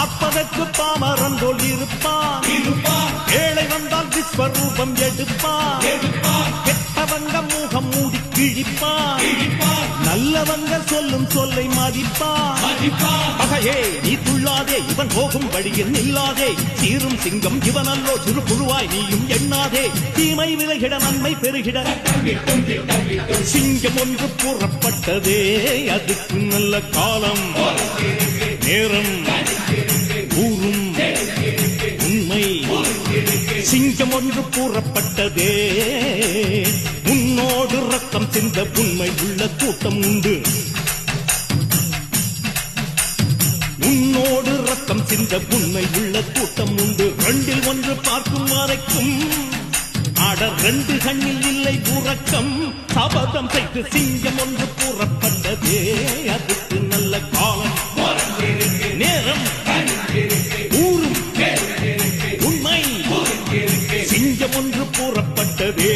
பார்ப்பதற்கு பாமரன் போல் இருப்பான். ஏழை வந்தால் விஸ்வரூபம் எடுப்பான். கெட்டவங்க முகம் மூடி கிழிப்பான். நல்லவங்க சொல்லும் சொல்லை மதிப்பான். பகையே நீ துள்ளாதே, இவன் போகும் வழியில் நில்லாதே. சீரும் சிங்கம் இவனல்லோ, சிறு புழுவாய் நீயும் எண்ணாதே. தீமை விலகிட நன்மை பெருகிட சிங்கம் ஒன்று கூறப்பட்டதே. அதுக்கு நல்ல காலம் நேரம் ஊரும் உண்மை. சிங்கம் ஒன்று கூறப்பட்டதே. உன்னோடு ரத்தம் சிந்த உண்மை உள்ள கூட்டம் உண்டு. உன்னோடு ரத்தம் சிந்த உண்மை உள்ள கூட்டம் உண்டு. ரெண்டில் ஒன்று பார்க்கும் வரைக்கும் ஆடர் ரெண்டு கண்ணில் இல்லை உறக்கம். சபதம் செய்து சிங்கம் ஒன்று கூறப்பட்டதே. அதுக்கு நல்ல காலம் நேரம் ஊரும் உண்மை. சிங்கம் ஒன்று கூறப்பட்டதே.